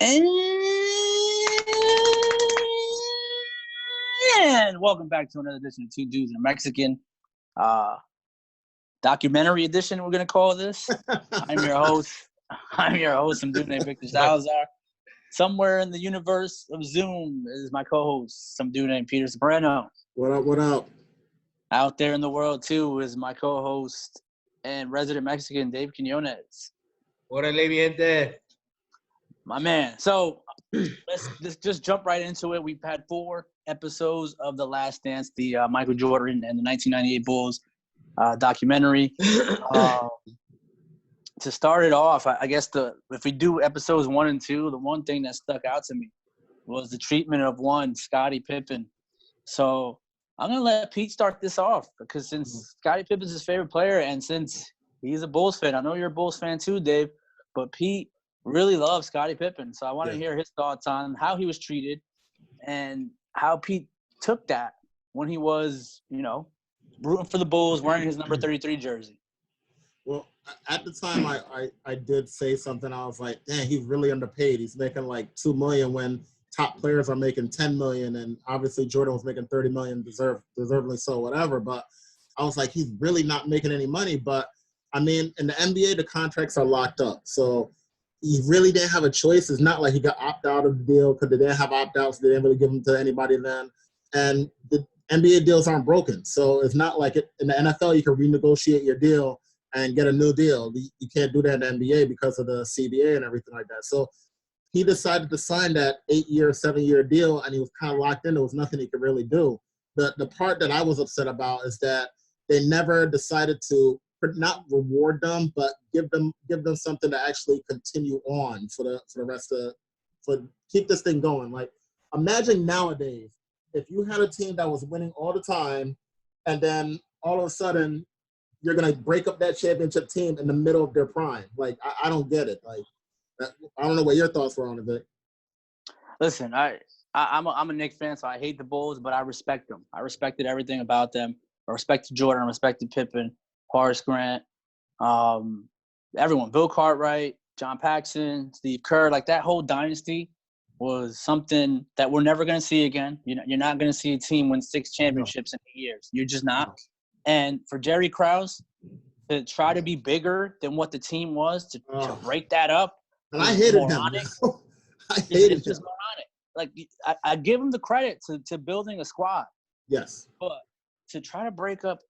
And welcome back to another edition of Two Dudes and a Mexican documentary edition, we're going to call this. I'm your host. Some dude named Victor Salazar. Somewhere in the universe of Zoom is my co-host, some dude named Peter Soprano. What up? Out there in the world, too, is my co-host and resident Mexican, Dave Quinones. Órale, gente. My man. So let's just jump right into it. We've had 4 episodes of The Last Dance, the Michael Jordan and the 1998 Bulls documentary. To start it off, I guess if we do episodes 1 and 2, the one thing that stuck out to me was the treatment of Scottie Pippen. So I'm going to let Pete start this off because since Scottie Pippen's his favorite player and since he's a Bulls fan, I know you're a Bulls fan too, Dave, but Pete really loves Scottie Pippen. So I want to hear his thoughts on how he was treated and how Pete took that when he was, rooting for the Bulls, wearing his number 33 jersey. Well, at the time, I did say something. I was like, "Dang, he's really underpaid. He's making like $2 million when top players are making $10 million, and obviously Jordan was making $30 million, deservedly so, whatever." But I was like, he's really not making any money. But I mean, in the NBA, the contracts are locked up, so he really didn't have a choice. It's not like he got opt out of the deal because they didn't have opt outs. They didn't really give them to anybody then, and the NBA deals aren't broken, so it's not like in the NFL you can renegotiate your deal and get a new deal. You can't do that in the NBA because of the CBA and everything like that. So he decided to sign that 8-year, 7-year deal, and he was kind of locked in. There was nothing he could really do. The part that I was upset about is that they never decided to not reward them, but give them something to actually continue on for the rest of keep this thing going. Like, imagine nowadays if you had a team that was winning all the time, and then all of a sudden you're going to break up that championship team in the middle of their prime. Like, I don't get it. Like, I don't know what your thoughts were on it, Vic. Listen, I'm a Knicks fan, so I hate the Bulls, but I respect them. I respected everything about them. I respected Jordan. I respected Pippen, Horace Grant, everyone. Bill Cartwright, John Paxson, Steve Kerr. Like, that whole dynasty was something that we're never going to see again. You're not going to see a team win 6 championships in 8 years. You're just not. And for Jerry Krause to try to be bigger than what the team was, to break that up. And I hated him. I hated him. It's just moronic. Like, I give him the credit to building a squad. Yes. But to try to break up,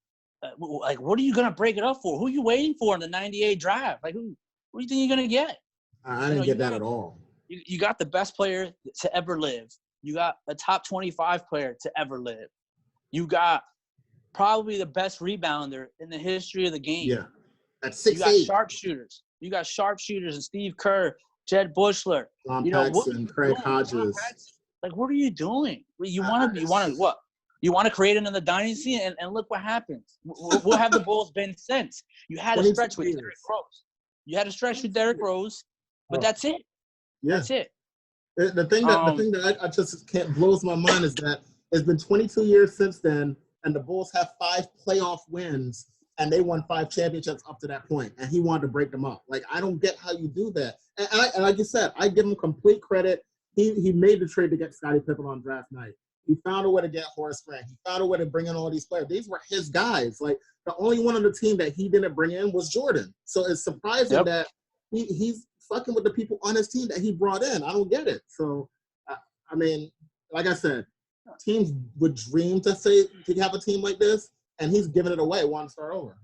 like, what are you going to break it up for? Who are you waiting for in the 98 draft? Like, what do you think you're going to get? I didn't get that at all. You got the best player to ever live. You got a top 25 player to ever live. You got probably the best rebounder in the history of the game. Yeah. At 6'8". You got sharpshooters. You got sharpshooters and Steve Kerr, Jed Bushler. John Paxson, Craig Hodges. Like, what are you doing? You want to You want to create another dynasty, and look what happens. We'll have the Bulls been since. You had a stretch with Derrick Rose. But that's it. Yeah. That's it. The thing that I just can't blows my mind is that it's been 22 years since then, and the Bulls have 5 playoff wins, and they won 5 championships up to that point, and he wanted to break them up. Like, I don't get how you do that. And like you said, I give him complete credit. He made the trade to get Scottie Pippen on draft night. He found a way to get Horace Grant. He found a way to bring in all these players. These were his guys. Like, the only one on the team that he didn't bring in was Jordan. So it's surprising that he's fucking with the people on his team that he brought in. I don't get it. So, I mean, like I said, teams would dream to have a team like this, and he's giving it away, wanting to start over.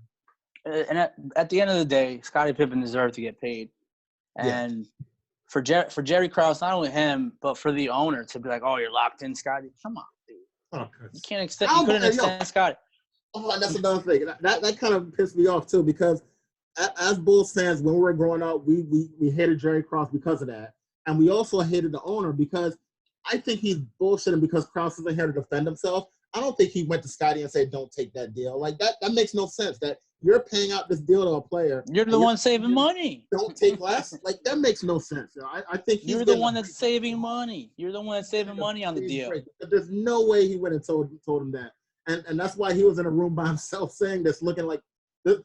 And at the end of the day, Scottie Pippen deserved to get paid. And for Jerry Krause, not only him, but for the owner to be like, "Oh, you're locked in, Scottie." Come on, dude. You can't extend. You couldn't extend Scottie. Oh, and that's another thing. That kind of pissed me off too, because as Bulls fans, when we were growing up, we hated Jerry Krause because of that, and we also hated the owner because I think he's bullshitting because Krause isn't here to defend himself. I don't think he went to Scottie and said, "Don't take that deal." Like, that makes no sense. That you're paying out this deal to a player. You're the one saving money. Don't take less. Like, that makes no sense. I think you're the one that's saving money. You're the one that's saving money on the deal. There's no way he went and told him that. And that's why he was in a room by himself saying this, looking like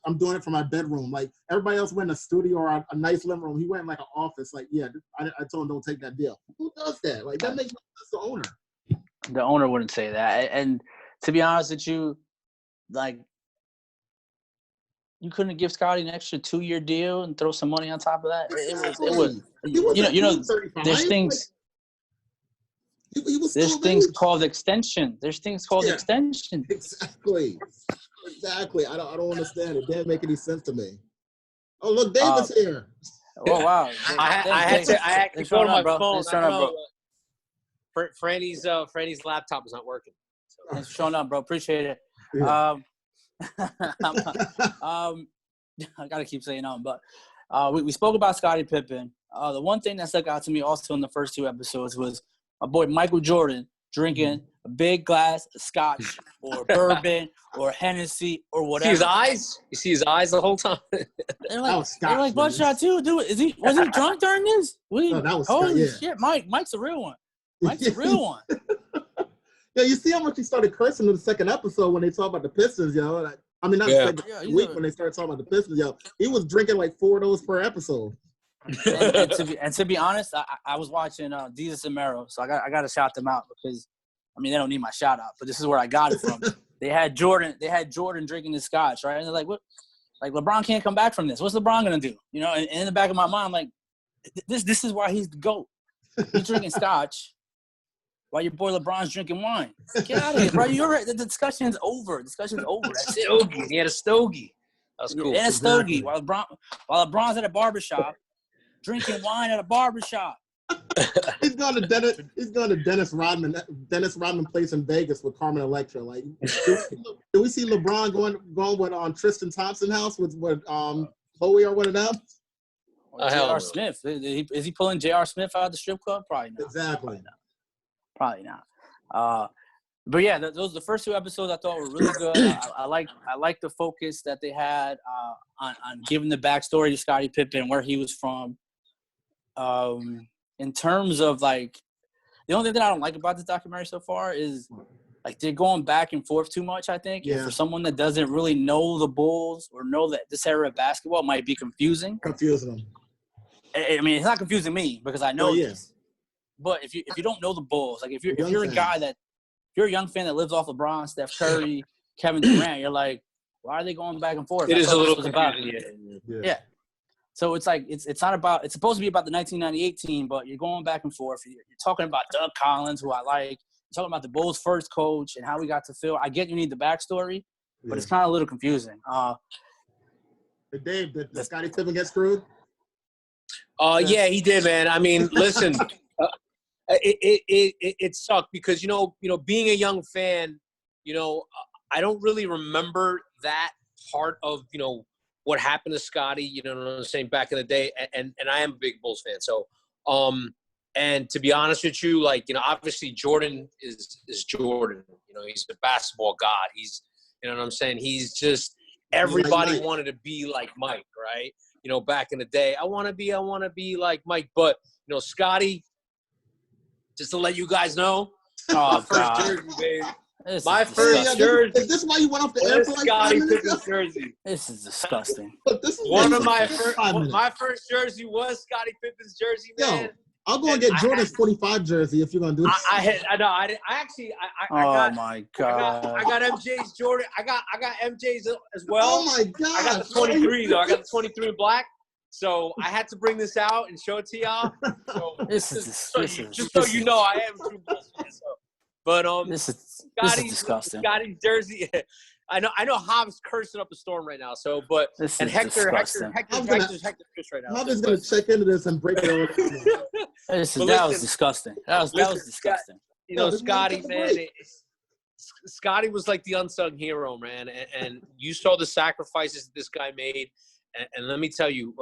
I'm doing it from my bedroom. Like everybody else went in a studio or a nice living room. He went in like an office. Like, yeah, I told him don't take that deal. Who does that? Like that makes no sense to the owner. The owner wouldn't say that. And to be honest with you, like, you couldn't give Scotty an extra 2-year deal and throw some money on top of that. It was you know, there's things. There's things called extension. There's things called extension. Exactly. I don't understand it. Didn't make any sense to me. Oh, look, David's here. Oh wow! I actually go to my phone. I don't know. Franny's laptop is not working. So. Thanks for showing up, bro. Appreciate it. Yeah. I gotta keep saying but we spoke about Scottie Pippen. The one thing that stuck out to me also in the first 2 episodes was my boy Michael Jordan drinking a big glass of scotch or bourbon or Hennessy or whatever. See his eyes? You see his eyes the whole time? They're like, Bloodshot too, dude. Was he drunk during this? No, that was holy shit, Mike's a real one. Mike's a real one. Yeah, you see how much he started cursing in the second episode when they talk about the Pistons, yo. Like, I mean, not the week when they started talking about the Pistons, yo. He was drinking like 4 of those per episode. and to be honest, I was watching Jesus and Mero, so I got to shout them out because, I mean, they don't need my shout out, but this is where I got it from. They had Jordan drinking his scotch, right? And they're like, what? Like, LeBron can't come back from this. What's LeBron gonna do? You know, and in the back of my mind, I'm like, this is why he's the GOAT. He's drinking scotch while your boy LeBron's drinking wine. Get out of here, bro. You're right. The discussion's over. That's it. Stogie. He had a stogie. That was cool. And a stogie while LeBron's at a barbershop drinking wine at a barbershop. He's going to Dennis Rodman place in Vegas with Carmen Electra. Like, do we see LeBron going with Tristan Thompson house with Chloe or one of them? J.R. Smith. Is he pulling J.R. Smith out of the strip club? Probably not. Exactly. Probably not. But yeah, the first 2 episodes I thought were really good. I like the focus that they had on giving the backstory to Scottie Pippen, where he was from. In terms of like, the only thing that I don't like about this documentary so far is like they're going back and forth too much. I think for someone that doesn't really know the Bulls or know that this era of basketball, it might be confusing. Confusing them. I mean, it's not confusing me because I know this. But if you don't know the Bulls, like if you're a guy that if you're a young fan that lives off LeBron, Steph Curry, Kevin Durant, you're like, why are they going back and forth? It is a little confusing. Yeah. So it's like it's not about – it's supposed to be about the 1998 team, but you're going back and forth. You're talking about Doug Collins, who I like. You're talking about the Bulls' first coach and how we got to Phil. I get you need the backstory, but it's kind of a little confusing. Dave, did Scottie Pippen get screwed? Yeah, he did, man. I mean, listen, it sucked because, you know, being a young fan, I don't really remember that part of, what happened to Scotty, you know what I'm saying, back in the day. And I am a big Bulls fan. So, and to be honest with you, like, obviously Jordan is Jordan. He's a basketball god. He's, you know what I'm saying? He's just, everybody wanted to be like Mike, right? Back in the day, I want to be like Mike. But, Scotty, just to let you guys know, first jersey, baby. My first jersey. Is this why you went off the air for like Scottie Pippen's jersey? This is disgusting. But this is my first jersey was Scottie Pippen's jersey, man. Yo, I'll go and get Jordan's 45 jersey if you're gonna do this. I got my God. I got MJ's Jordan. I got MJ's as well. Oh my God. I got the 23 though. I got the 23 in black. So I had to bring this out and show it to y'all. So just so you know, I am true Bulls fan. But this is disgusting. Scotty's jersey. I know Hobbs cursing up a storm right now. So, but this and Hector's Fish right now. Hobbs is gonna check into this and break it all. That was disgusting. That was disgusting. Scotty, man. Scotty was like the unsung hero, man. And you saw the sacrifices this guy made. And let me tell you,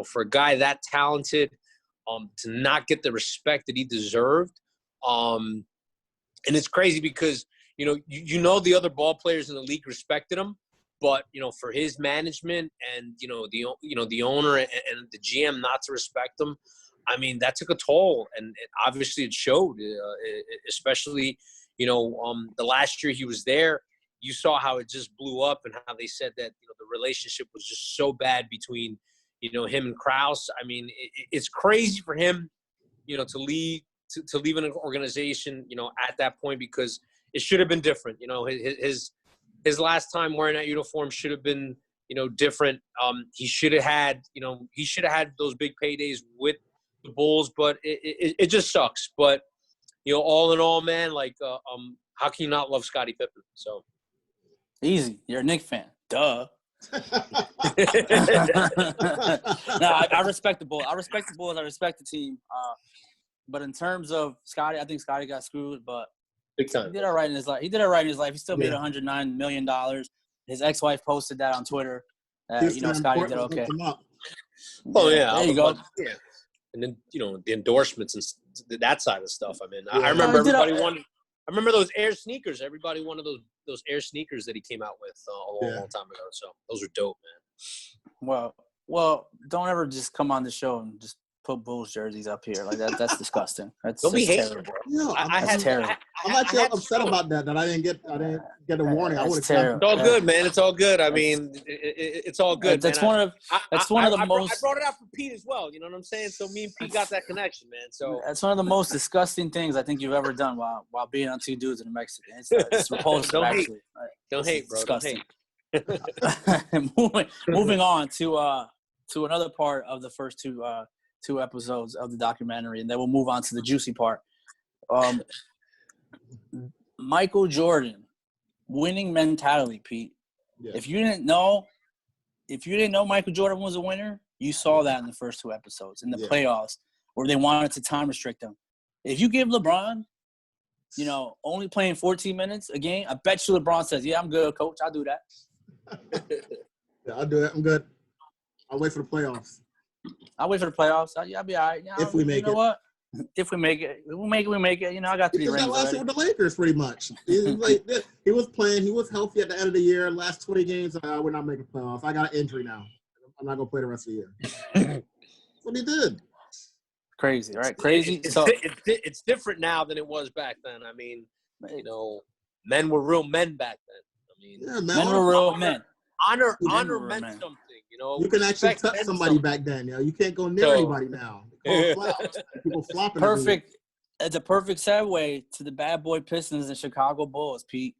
for a guy that talented, to not get the respect that he deserved, and it's crazy because, the other ball players in the league respected him, but, for his management and, the owner and the GM not to respect him, I mean, that took a toll. And obviously it showed, especially, the last year he was there. you saw how it just blew up and how they said that, the relationship was just so bad between, him and Krause. I mean, it's crazy for him, to leave an organization, at that point, because it should have been different. His last time wearing that uniform should have been, different. He should have had those big paydays with the Bulls, but it just sucks. But, all in all, man, like, how can you not love Scottie Pippen? So easy. You're a Knicks fan. Duh. No, I respect the Bulls. I respect the Bulls. I respect the team. But in terms of Scottie, I think Scottie got screwed. But big time. He did all right in his life. He still made $109 million. His ex-wife posted that on Twitter. Scottie did okay. Oh yeah, there you go. Yeah, and then the endorsements and that side of stuff. I mean, I remember everybody wanted. I remember those Air sneakers. Everybody wanted those Air sneakers that he came out with a long time ago. So those are dope, man. Well, don't ever just come on the show and just put Bulls jerseys up here like that. That's disgusting. That's terrible. Bro. No, that's terrible. I'm actually upset about that I didn't get a warning. I would have terrible. It's all good, man. It's all good. I mean, it's all good. That's one of the most. I brought it out for Pete as well. You know what I'm saying? So me and Pete got that connection, man. So that's one of the most disgusing things I think you've ever done while being on Two Dudes and a Mexican. It's repulsive. Don't actually. Don't hate, bro. Disgusting. Don't hate. moving on to another part of the first two episodes of the documentary, and then we'll move on to the juicy part. Michael Jordan, winning mentality, Pete. Yeah. If you didn't know Michael Jordan was a winner, you saw that in the first two episodes in the playoffs where they wanted to time restrict him. If you give LeBron, only playing 14 minutes a game, I bet you LeBron says, "Yeah, I'm good, coach. I'll do that." Yeah, I'll do it. I'm good. I'll wait for the playoffs. I'll wait for the playoffs. I'll be all right. If we make it. What? If we make it, we make it. I got 3 rings already. Last year with the Lakers, pretty much. He was playing. He was healthy at the end of the year. Last 20 games, we're not making playoffs. I got an injury now. I'm not going to play the rest of the year. That's what he did. Crazy, right? Crazy. It's different now than it was back then. I mean, men were real men back then. I mean, men were real men. Honor meant something. You can actually touch somebody back then. You can't go near anybody now. People flopping. Perfect. It's a perfect segue to the bad boy Pistons and Chicago Bulls, Pete.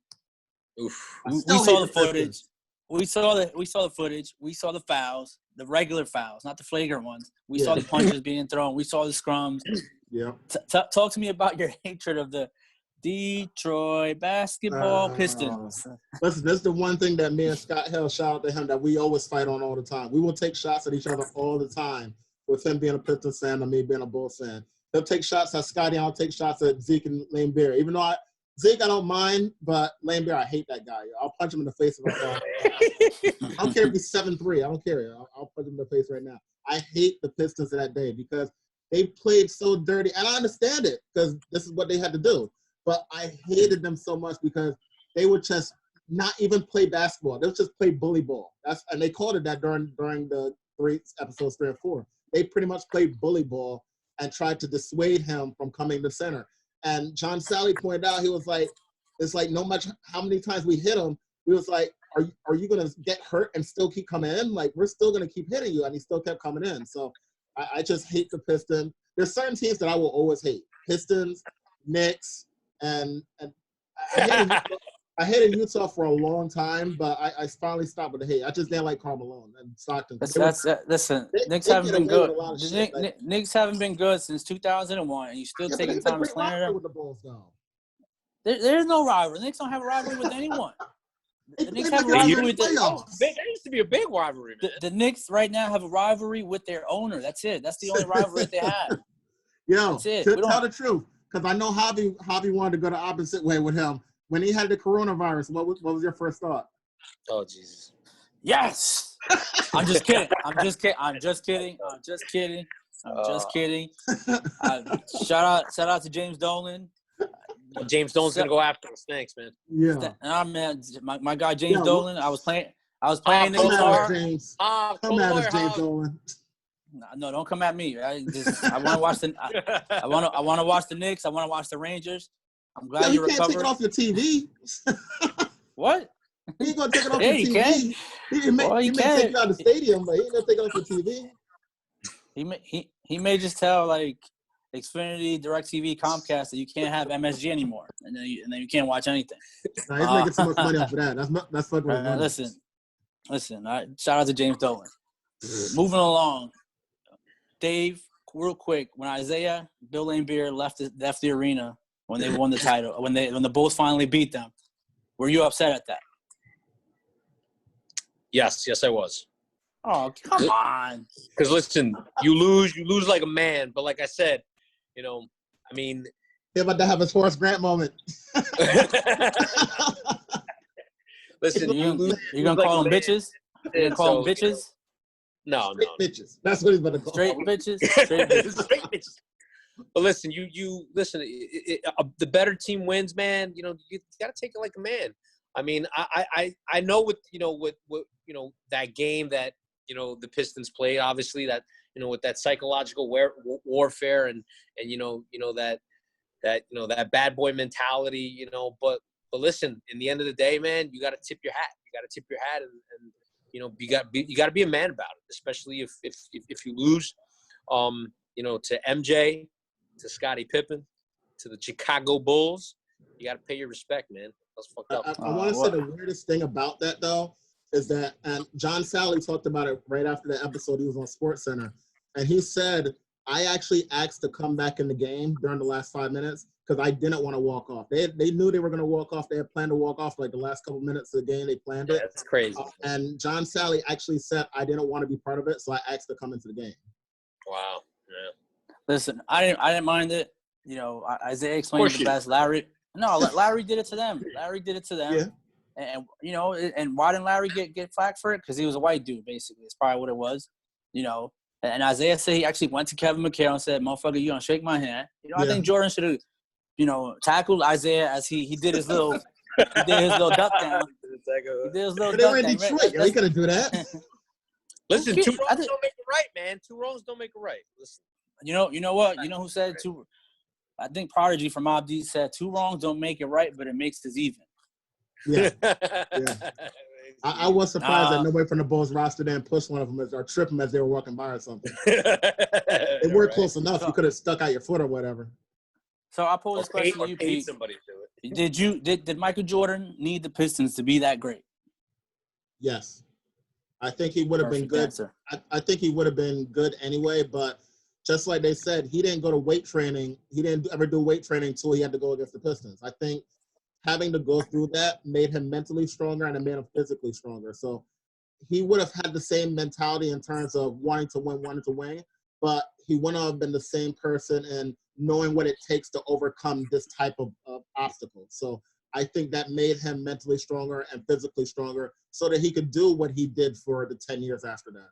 Oof. We saw the footage. We saw the footage. We saw the fouls, the regular fouls, not the flagrant ones. We saw the punches being thrown. We saw the scrums. Yeah. Talk to me about your hatred of the Detroit basketball Pistons. Listen, that's the one thing that me and Scott Hill, shout out to him, that we always fight on all the time. We will take shots at each other all the time, with him being a Pistons fan and me being a Bulls fan. He'll take shots at Scotty, I'll take shots at Zeke and Lane Beer. Even though Zeke I don't mind, but Lane Beer, I hate that guy. I'll punch him in the face if I can. I don't care if he's 7'3". I don't care. I'll punch him in the face right now. I hate the Pistons of that day because they played so dirty. And I understand it because this is what they had to do. But I hated them so much because they would just not even play basketball. They would just play bully ball. And they called it that during the episodes 3 and 4. They pretty much played bully ball and tried to dissuade him from coming to center. And John Sally pointed out, he was like, it's like no matter how many times we hit him, we was like, are you going to get hurt and still keep coming in? Like, we're still going to keep hitting you. And he still kept coming in. So I just hate the Pistons. There's certain teams that I will always hate. Pistons, Knicks, and I hated Utah for a long time, but I finally stopped with the hate. I just didn't like Karl Malone and Stockton. Listen, Knicks haven't been good. Knicks haven't been good since 2001, and you still taking time to slander them. With the Bulls, though. There's no rivalry. The Knicks don't have a rivalry with anyone. The Knicks have a rivalry with there used to be a big rivalry, man. The Knicks right now have a rivalry with their owner. That's it. That's the only rivalry they have. Yo, tell the truth. Because I know Javi wanted to go the opposite way with him. When he had the coronavirus, what was your first thought? Oh, Jesus. Yes. I'm just kidding. Shout out to James Dolan. James Dolan's going to go after us. Thanks, man. Yeah. Man, my guy James Dolan, I was playing the guitar. Come at us, James Dolan. No, don't come at me. I want to watch the. I want to watch the Knicks. I want to watch the Rangers. I'm glad you recovered. You can't take it off your TV. What? He ain't gonna take it off Yeah, the he TV. can. He may, Well, he he may can. take it out of the stadium, but he ain't gonna take it off the TV. He may just tell like Xfinity, DirecTV, Comcast that you can't have MSG anymore, and then you can't watch anything. Nah, he's making too much money off of that. That's fucking with his money. Listen. Shout out to James Dolan. Moving along, Dave. Real quick, when Isaiah, Bill Laimbeer left the arena when they won the title, when the Bulls finally beat them, were you upset at that? Yes, I was. Oh, come on. Because listen, you lose like a man. But like I said, I mean, He's about to have his Horace Grant moment. listen, You're you gonna call them bitches? You're gonna call them bitches? No. Bitches. That's what he's about to call Straight them. bitches? Straight bitches. Straight bitches. But listen, you listen. The better team wins, man. You got to take it like a man. I mean, I know with that game that the Pistons played. Obviously, that with that psychological warfare and that bad boy mentality. But listen, in the end of the day, man, you got to tip your hat. You got to tip your hat, and you got to be a man about it, especially if you lose. To MJ, to Scottie Pippen, to the Chicago Bulls, you got to pay your respect, man. That's fucked up. I want to say the weirdest thing about that, though, is that, and John Sally talked about it right after the episode. He was on SportsCenter, and he said, I actually asked to come back in the game during the last 5 minutes because I didn't want to walk off. They knew they were going to walk off. They had planned to walk off like the last couple minutes of the game. They planned it. That's crazy. And John Sally actually said, I didn't want to be part of it, so I asked to come into the game. Wow. Yeah. Listen, I didn't mind it. Isaiah explained it the best. Larry did it to them. Yeah. And and why didn't Larry get flack for it? Because he was a white dude, basically. It's probably what it was. And Isaiah said he actually went to Kevin McHale and said, "Motherfucker, you gonna shake my hand?" I think Jordan should have, tackled Isaiah as he did his little duck down. He did his little But they duck were in down. Detroit. He couldn't do that. Listen, two wrongs don't make it right, man. Two wrongs don't make it right. Listen. You know what? You know who said two? I think Prodigy from Mobb Deep said 2 wrongs don't make it right, but it makes us even. Yeah. I was surprised that nobody from the Bulls roster didn't push one of them or trip them as they were walking by or something. They were close enough. You could have stuck out your foot or whatever. So I'll pose this question to you, Pete. Somebody to it. Did Michael Jordan need the Pistons to be that great? Yes. I think he would have been good. I think he would have been good anyway, but just like they said, he didn't go to weight training. He didn't ever do weight training until he had to go against the Pistons. I think having to go through that made him mentally stronger and it made him physically stronger. So he would have had the same mentality in terms of wanting to win, but he wouldn't have been the same person and knowing what it takes to overcome this type of obstacle. So I think that made him mentally stronger and physically stronger so that he could do what he did for the 10 years after that.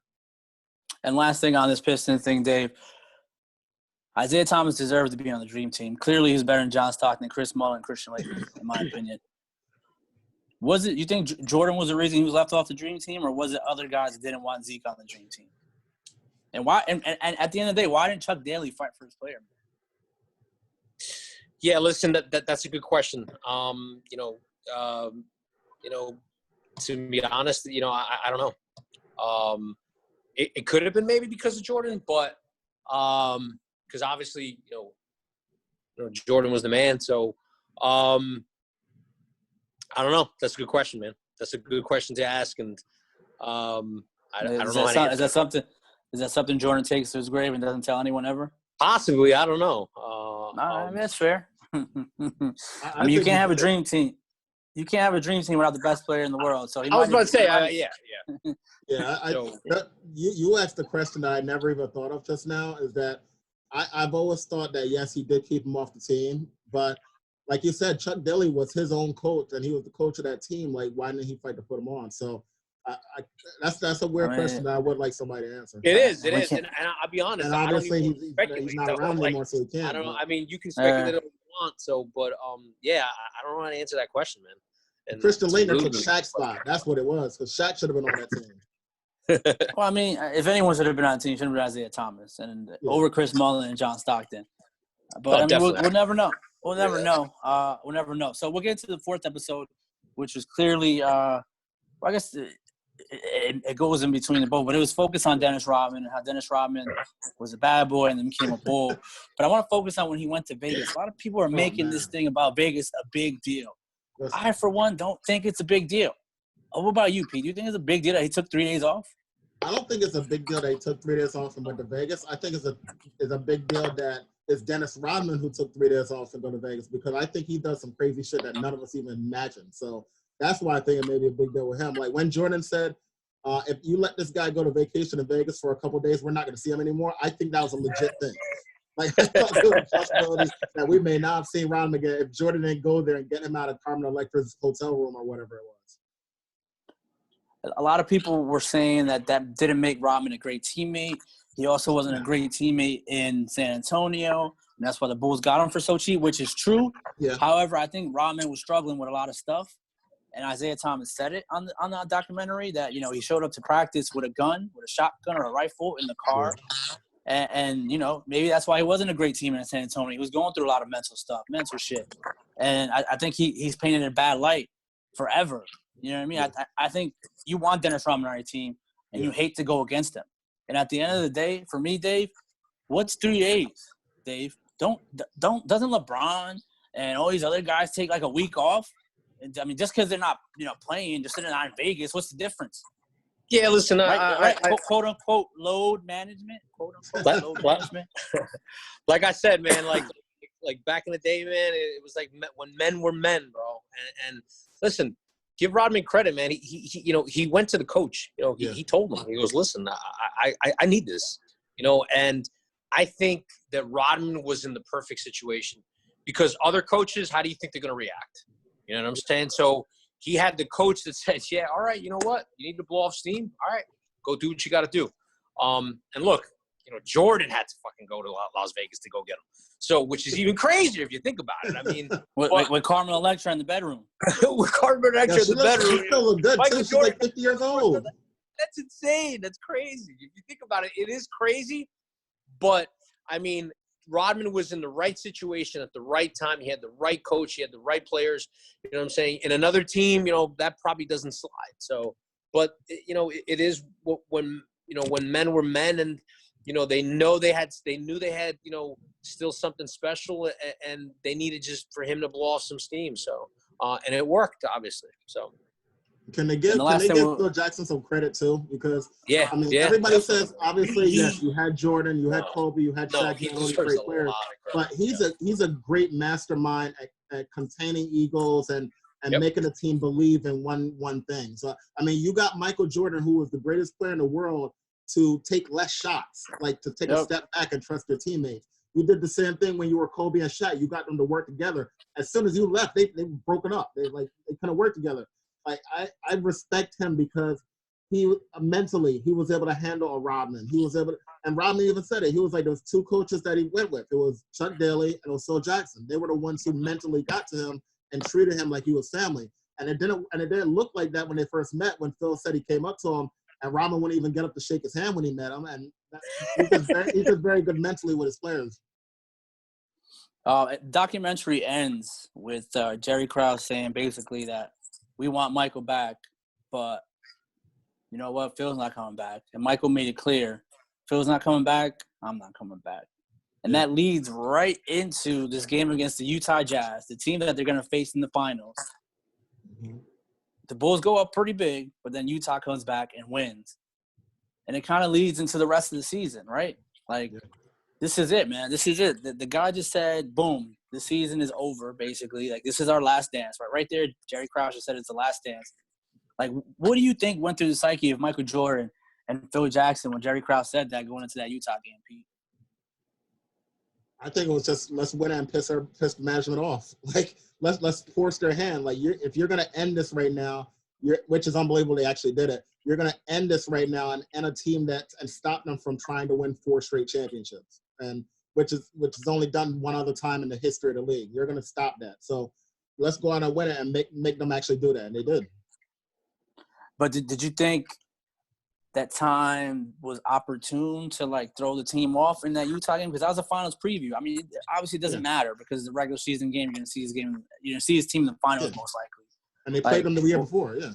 And last thing on this Pistons thing, Dave, Isaiah Thomas deserves to be on the Dream Team. Clearly, he's better than John Stockton, Chris Mullin, and Christian Laettner, in my opinion. You think Jordan was the reason he was left off the Dream Team, or was it other guys that didn't want Zeke on the Dream Team? And why? And at the end of the day, why didn't Chuck Daly fight for his player? Yeah, listen, that's a good question. To be honest, I don't know. It could have been maybe because of Jordan, but because obviously, Jordan was the man. So I don't know. That's a good question, man. That's a good question to ask, and I don't know. Is that something Jordan takes to his grave and doesn't tell anyone ever? Possibly, I don't know. I mean, that's fair. I mean, you can't have a dream team. You can't have a dream team without the best player in the world. So I was about to say, yeah. Yeah, you asked the question that I never even thought of just now. Is that I've always thought that yes, he did keep him off the team, but like you said, Chuck Daly was his own coach and he was the coach of that team. Like, why didn't he fight to put him on? So that's a weird question that I would like somebody to answer. It is, and I'll be honest. And obviously he's not around anymore, so he can't. I don't know. I mean, you can speculate all you want. So, but yeah, I don't know how to answer that question, man. And Christian Laettner took Shaq's spot. That's what it was, because Shaq should have been on that team. Well, I mean, if anyone should have been on the team, it should have been Isaiah Thomas and over Chris Mullin and John Stockton. But I mean, we'll never know. We'll never know. So we'll get into the 4th episode. which was clearly, I guess it goes in between the both, but it was focused on Dennis Rodman and how Dennis Rodman was a bad boy and then became a bull. But I want to focus on when he went to Vegas. A lot of people are making this thing about Vegas a big deal. Listen. I, for one, don't think it's a big deal. What about you, Pete? Do you think it's a big deal that he took 3 days off? I don't think it's a big deal that he took 3 days off and went to Vegas. I think it's a big deal that it's Dennis Rodman who took 3 days off to go to Vegas, because I think he does some crazy shit that none of us even imagined. So that's why I think it may be a big deal with him. Like when Jordan said, if you let this guy go to vacation in Vegas for a couple of days, we're not going to see him anymore. I think that was a legit thing. Like, I thought there was a possibility that we may not have seen Rodman again if Jordan didn't go there and get him out of Carmen Electra's hotel room or whatever it was. A lot of people were saying that didn't make Rodman a great teammate. He also wasn't a great teammate in San Antonio, and that's why the Bulls got him for so cheap, which is true. Yeah. However, I think Rodman was struggling with a lot of stuff, and Isaiah Thomas said it on the documentary that, you know, he showed up to practice with a gun, with a shotgun or a rifle in the car, and you know, maybe that's why he wasn't a great teammate in San Antonio. He was going through a lot of mental shit, and I think he's painted in a bad light forever. You know what I mean? I think you want Dennis Rodman on your team, and you hate to go against him. And at the end of the day, for me, Dave, what's 3 days, Dave? Doesn't LeBron and all these other guys take like a week off? I mean, just because they're not, you know, playing, just sitting out in Vegas, what's the difference? Yeah, listen, quote unquote load management. Quote unquote load management. Like I said, man, like back in the day, man, it was like when men were men, bro. And listen, give Rodman credit, man. He you know, he went to the coach. You know, he told him, he goes, listen, I need this, you know. And I think that Rodman was in the perfect situation, because other coaches, how do you think they're going to react? You know what I'm saying? So he had the coach that said, yeah, all right, you know what? You need to blow off steam. All right, go do what you got to do. And look, you know, Jordan had to fucking go to Las Vegas to go get him. So, which is even crazier if you think about it. I mean, with Carmen Electra in the bedroom. With Carmen Electra in the bedroom. She still look good, too. She's like 50 years old. That's insane. That's crazy. If you think about it, it is crazy. But, I mean, Rodman was in the right situation at the right time. He had the right coach. He had the right players. You know what I'm saying? In another team, you know, that probably doesn't slide. So, but, you know, it is when, you know, when men were men and, you know, they knew they had, you know, still something special, and they needed just for him to blow off some steam. So, and it worked, obviously. So, can they give Phil Jackson some credit too? Because I mean, everybody says obviously yes, you had Jordan, you had Kobe, you had Shaq, you had all these great players, but he's a great mastermind at containing egos and making a team believe in one thing. So I mean, you got Michael Jordan, who was the greatest player in the world, to take less shots, like to take a step back and trust your teammates. You did the same thing when you were Kobe and Shaq. You got them to work together. As soon as you left, they were broken up. They couldn't work together. Like I respect him because he mentally he was able to handle a Rodman. He was able to, and Rodman even said it. He was like, there was two coaches that he went with. It was Chuck Daly and it was Phil Jackson. They were the ones who mentally got to him and treated him like he was family. And it didn't look like that when they first met. When Phil said he came up to him, and Rodman wouldn't even get up to shake his hand when he met him. And he's just very good mentally with his players. Documentary ends with Jerry Krause saying basically that we want Michael back, but you know what? Phil's not coming back. And Michael made it clear, Phil's not coming back, I'm not coming back. And that leads right into this game against the Utah Jazz, the team that they're going to face in the finals. Mm-hmm. The Bulls go up pretty big, but then Utah comes back and wins. And it kind of leads into the rest of the season, right? Like, this is it, man. This is it. The guy just said, boom, the season is over, basically. Like, this is our last dance. Right there, Jerry Krause said it's the last dance. Like, what do you think went through the psyche of Michael Jordan and Phil Jackson when Jerry Krause said that going into that Utah game, Pete? I think it was just, let's win and piss management off. Like, let's force their hand. Like, if you're going to end this right now, which is unbelievable they actually did it, you're going to end this right now and end a team and stop them from trying to win 4 straight championships, and which is only done one other time in the history of the league. You're going to stop that. So let's go out and win it and make them actually do that, and they did. But did you think that time was opportune to, like, throw the team off in that Utah game? Because that was a finals preview. I mean, obviously it doesn't matter because the regular season game, you're going to see his team in the finals most likely. And they played them the year before, yeah.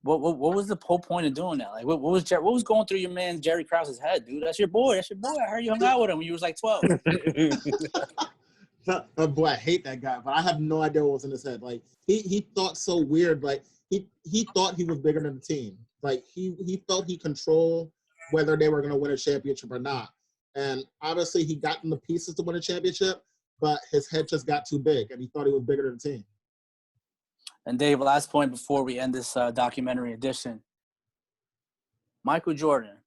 What was the whole point of doing that? Like, what was going through your man Jerry Krause's head, dude? That's your boy. I heard you hung out with him when you was like 12. Boy, I hate that guy, but I have no idea what was in his head. Like he thought so weird. Like he thought he was bigger than the team. Like he felt he controlled whether they were going to win a championship or not. And obviously he got in the pieces to win a championship, but his head just got too big, and he thought he was bigger than the team. And Dave, last point before we end this documentary edition. Michael Jordan,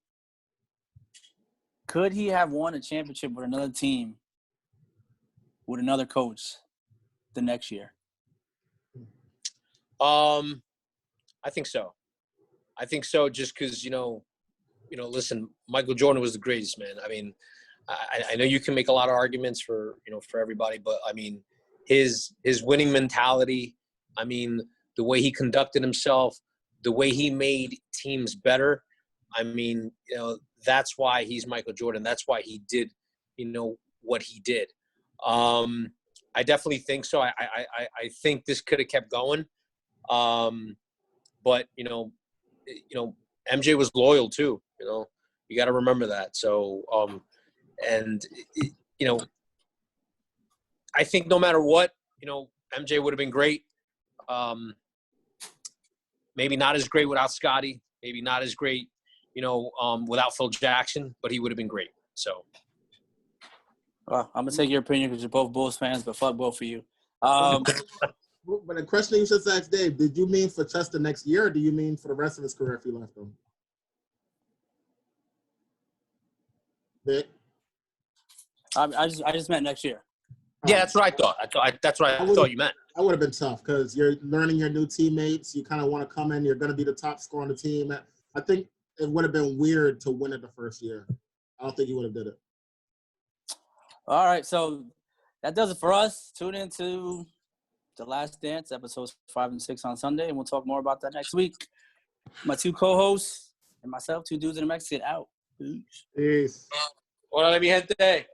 could he have won a championship with another team, with another coach, the next year? I think so. I think so, just because, listen, Michael Jordan was the greatest, man. I mean, I know you can make a lot of arguments for everybody, but I mean, his winning mentality, I mean, the way he conducted himself, the way he made teams better. I mean, that's why he's Michael Jordan. That's why he did, what he did. I definitely think so. I think this could have kept going. But MJ was loyal too, you got to remember that. So, I think no matter what, MJ would have been great. Maybe not as great without Scotty, maybe not as great, without Phil Jackson, but he would have been great. So. Well, I'm going to take your opinion because you're both Bulls fans, but fuck both of you. But the question you just asked Dave, did you mean for just the next year, or do you mean for the rest of his career if he left him? Vic? I just meant next year. Yeah, that's what I thought. That's what I thought you meant. That would have been tough because you're learning your new teammates. You kind of want to come in. You're going to be the top scorer on the team. I think it would have been weird to win it the first year. I don't think he would have did it. All right, so that does it for us. Tune in to The Last Dance, episodes 5 and 6 on Sunday, and we'll talk more about that next week. My two co-hosts and myself, two dudes in the Mexican, out. Peace. Peace. Hola, mi gente.